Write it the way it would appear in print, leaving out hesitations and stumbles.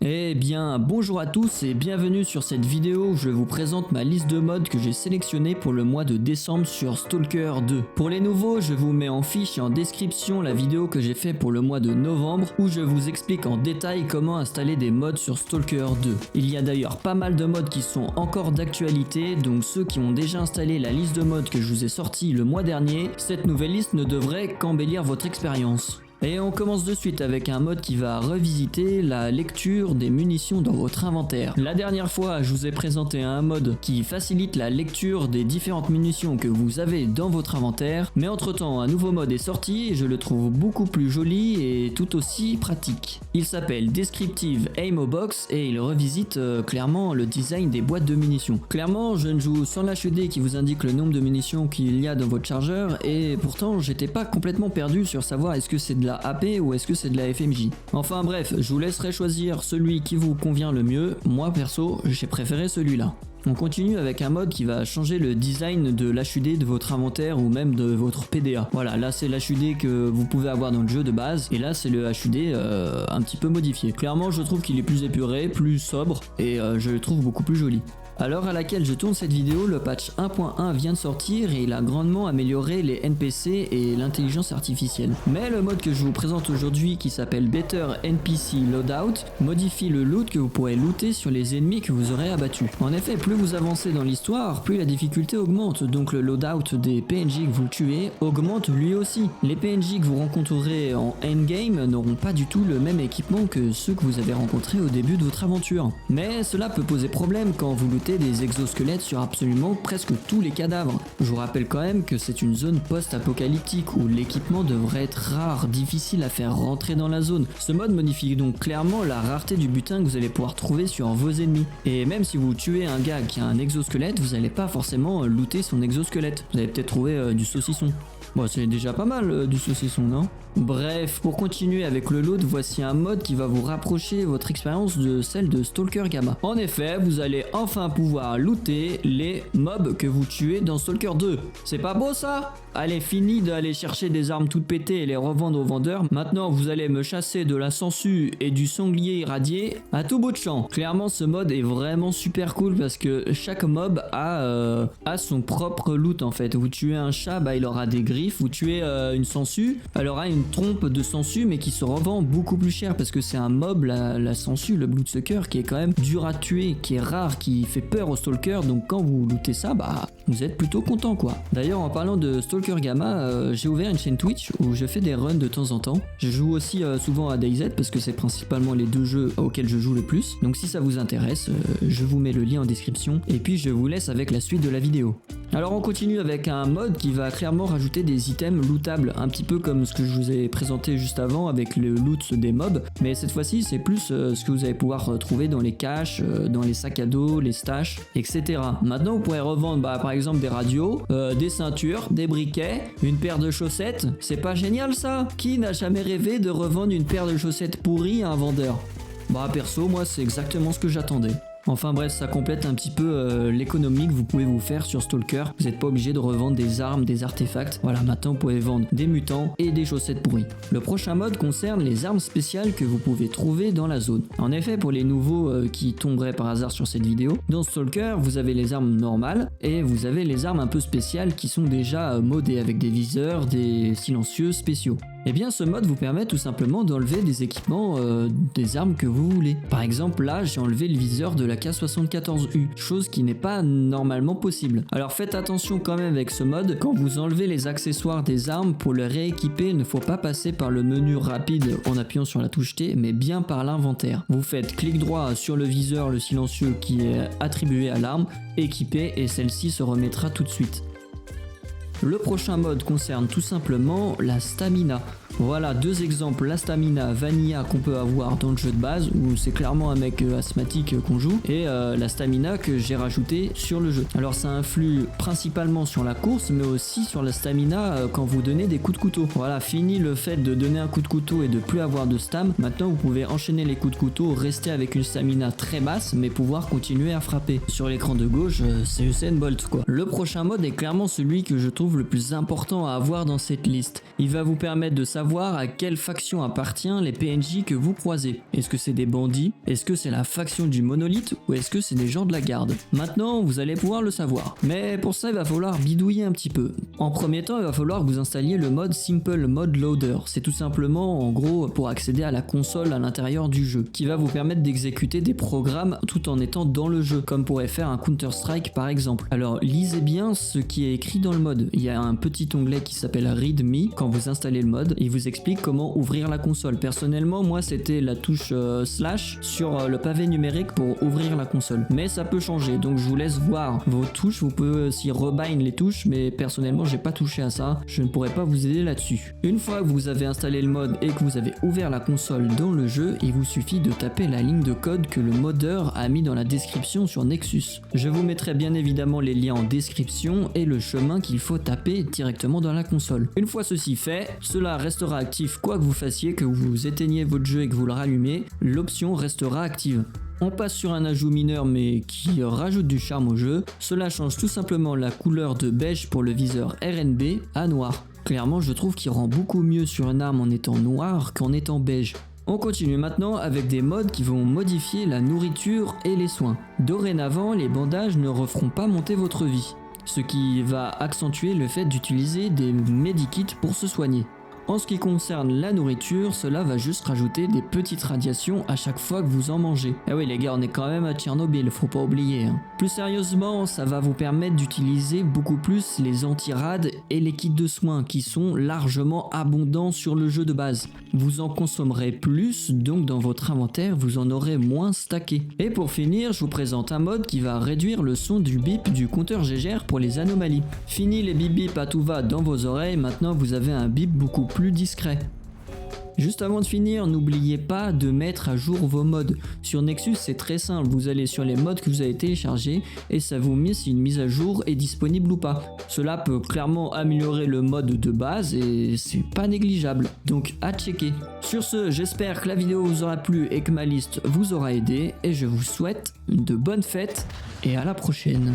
Eh bien, bonjour à tous et bienvenue sur cette vidéo où je vous présente ma liste de mods que j'ai sélectionnée pour le mois de décembre sur Stalker 2. Pour les nouveaux, je vous mets en fiche et en description la vidéo que j'ai fait pour le mois de novembre où je vous explique en détail comment installer des mods sur Stalker 2. Il y a d'ailleurs pas mal de mods qui sont encore d'actualité, donc ceux qui ont déjà installé la liste de mods que je vous ai sortie le mois dernier, cette nouvelle liste ne devrait qu'embellir votre expérience. Et on commence de suite avec un mode qui va revisiter la lecture des munitions dans votre inventaire. La dernière fois, je vous ai présenté un mode qui facilite la lecture des différentes munitions que vous avez dans votre inventaire, mais entre temps, un nouveau mode est sorti et je le trouve beaucoup plus joli et tout aussi pratique. Il s'appelle Descriptive Ammo Box et il revisite clairement le design des boîtes de munitions. Clairement, je ne joue sans l'HUD qui vous indique le nombre de munitions qu'il y a dans votre chargeur et pourtant, j'étais pas complètement perdu sur savoir est-ce que c'est de la AP ou est-ce que c'est de la FMJ. Enfin bref, je vous laisserai choisir celui qui vous convient le mieux. Moi perso, j'ai préféré celui-là. On continue avec un mode qui va changer le design de l'HUD de votre inventaire ou même de votre PDA. Voilà, là c'est l'HUD que vous pouvez avoir dans le jeu de base et là c'est le HUD un petit peu modifié. Clairement je trouve qu'il est plus épuré, plus sobre et je le trouve beaucoup plus joli. À l'heure à laquelle je tourne cette vidéo, le patch 1.1 vient de sortir et il a grandement amélioré les NPC et l'intelligence artificielle. Mais le mode que je vous présente aujourd'hui, qui s'appelle Better NPC Loadout, modifie le loot que vous pourrez looter sur les ennemis que vous aurez abattus. En effet, plus vous avancez dans l'histoire, plus la difficulté augmente, donc le loadout des PNJ que vous tuez augmente lui aussi. Les PNJ que vous rencontrerez en endgame n'auront pas du tout le même équipement que ceux que vous avez rencontrés au début de votre aventure. Mais cela peut poser problème quand vous lootez des exosquelettes sur absolument presque tous les cadavres. Je vous rappelle quand même que c'est une zone post-apocalyptique où l'équipement devrait être rare, difficile à faire rentrer dans la zone. Ce mode modifie donc clairement la rareté du butin que vous allez pouvoir trouver sur vos ennemis. Et même si vous tuez un gars qui a un exosquelette, vous n'allez pas forcément looter son exosquelette. Vous allez peut-être trouver du saucisson. Bon, c'est déjà pas mal du saucisson, non? Bref, pour continuer avec le loot, voici un mode qui va vous rapprocher votre expérience de celle de Stalker Gamma. En effet, vous allez enfin pouvoir looter les mobs que vous tuez dans Stalker 2. C'est pas beau ça? Allez, fini d'aller chercher des armes toutes pétées et les revendre aux vendeurs. Maintenant, vous allez me chasser de la sangsue et du sanglier irradié à tout bout de champ. Clairement, ce mode est vraiment super cool parce que chaque mob a son propre loot en fait. Vous tuez un chat, bah, il aura des griffes. Vous tuez une sangsue, elle aura une trompe de sangsue mais qui se revend beaucoup plus cher parce que c'est un mob, la sangsue, le bloodsucker, qui est quand même dur à tuer, qui est rare, qui fait peur aux stalkers. Donc quand vous lootez ça, bah vous êtes plutôt content quoi. D'ailleurs, en parlant de Stalker Gamma, j'ai ouvert une chaîne Twitch où je fais des runs de temps en temps. Je joue aussi souvent à DayZ parce que c'est principalement les deux jeux auxquels je joue le plus. Donc si ça vous intéresse, je vous mets le lien en description et puis je vous laisse avec la suite de la vidéo. Alors on continue avec un mode qui va clairement rajouter des items lootables, un petit peu comme ce que je vous ai présenté juste avant avec le loot des mobs, mais cette fois-ci c'est plus ce que vous allez pouvoir trouver dans les caches, dans les sacs à dos, les stash, etc. Maintenant vous pourrez revendre par exemple des radios, des ceintures, des briquets, une paire de chaussettes. C'est pas génial ça? Qui n'a jamais rêvé de revendre une paire de chaussettes pourries à un vendeur? Bah perso, moi c'est exactement ce que j'attendais. Enfin bref, ça complète un petit peu l'économie que vous pouvez vous faire sur Stalker. Vous n'êtes pas obligé de revendre des armes, des artefacts. Voilà, maintenant vous pouvez vendre des mutants et des chaussettes pourries. Le prochain mode concerne les armes spéciales que vous pouvez trouver dans la zone. En effet, pour les nouveaux qui tomberaient par hasard sur cette vidéo, dans Stalker, vous avez les armes normales et vous avez les armes un peu spéciales qui sont déjà modées avec des viseurs, des silencieux spéciaux. Eh bien ce mode vous permet tout simplement d'enlever des équipements des armes que vous voulez. Par exemple là j'ai enlevé le viseur de la K74U, chose qui n'est pas normalement possible. Alors faites attention quand même avec ce mode, quand vous enlevez les accessoires des armes, pour le rééquiper il ne faut pas passer par le menu rapide en appuyant sur la touche T, mais bien par l'inventaire. Vous faites clic droit sur le viseur, le silencieux qui est attribué à l'arme, équiper et celle-ci se remettra tout de suite. Le prochain mode concerne tout simplement la stamina. Voilà deux exemples, la stamina vanilla qu'on peut avoir dans le jeu de base où c'est clairement un mec asthmatique qu'on joue et la stamina que j'ai rajouté sur le jeu. Alors ça influe principalement sur la course mais aussi sur la stamina quand vous donnez des coups de couteau. Voilà, fini le fait de donner un coup de couteau et de plus avoir de stam. Maintenant vous pouvez enchaîner les coups de couteau, rester avec une stamina très basse mais pouvoir continuer à frapper. Sur l'écran de gauche c'est Usain Bolt quoi. Le prochain mode est clairement celui que je trouve trouve le plus important à avoir dans cette liste. Il va vous permettre de savoir à quelle faction appartient les PNJ que vous croisez. Est-ce que c'est des bandits? Est-ce que c'est la faction du monolithe? Ou est-ce que c'est des gens de la garde? Maintenant, vous allez pouvoir le savoir. Mais pour ça, il va falloir bidouiller un petit peu. En premier temps, il va falloir que vous installiez le mode Simple Mod Loader. C'est tout simplement, en gros, pour accéder à la console à l'intérieur du jeu, qui va vous permettre d'exécuter des programmes tout en étant dans le jeu, comme pourrait faire un Counter-Strike par exemple. Alors, lisez bien ce qui est écrit dans le mode. Il y a un petit onglet qui s'appelle README quand vous installez le mode. Il vous explique comment ouvrir la console. Personnellement, moi, c'était la touche slash sur le pavé numérique pour ouvrir la console. Mais ça peut changer, donc je vous laisse voir vos touches. Vous pouvez aussi rebind les touches, mais personnellement, j'ai pas touché à ça. Je ne pourrais pas vous aider là-dessus. Une fois que vous avez installé le mode et que vous avez ouvert la console dans le jeu, il vous suffit de taper la ligne de code que le modeur a mis dans la description sur Nexus. Je vous mettrai bien évidemment les liens en description et le chemin qu'il faut taper directement dans la console. Une fois ceci fait, cela restera actif quoi que vous fassiez, que vous éteigniez votre jeu et que vous le rallumez, l'option restera active. On passe sur un ajout mineur mais qui rajoute du charme au jeu. Cela change tout simplement la couleur de beige pour le viseur RNB à noir. Clairement, je trouve qu'il rend beaucoup mieux sur une arme en étant noir qu'en étant beige. On continue maintenant avec des modes qui vont modifier la nourriture et les soins. Dorénavant, les bandages ne referont pas monter votre vie, ce qui va accentuer le fait d'utiliser des medikits pour se soigner. En ce qui concerne la nourriture, cela va juste rajouter des petites radiations à chaque fois que vous en mangez. Eh oui les gars, on est quand même à Tchernobyl, faut pas oublier. Plus sérieusement, ça va vous permettre d'utiliser beaucoup plus les antirades et les kits de soins qui sont largement abondants sur le jeu de base. Vous en consommerez plus, donc dans votre inventaire, vous en aurez moins stacké. Et pour finir, je vous présente un mode qui va réduire le son du bip du compteur GGR pour les anomalies. Fini les bip bip à tout va dans vos oreilles, maintenant vous avez un bip beaucoup plus discret. Juste avant de finir, n'oubliez pas de mettre à jour vos mods. Sur Nexus, c'est très simple, vous allez sur les mods que vous avez téléchargés et ça vous met si une mise à jour est disponible ou pas. Cela peut clairement améliorer le mode de base et c'est pas négligeable, donc à checker. Sur ce, j'espère que la vidéo vous aura plu et que ma liste vous aura aidé et je vous souhaite de bonnes fêtes et à la prochaine.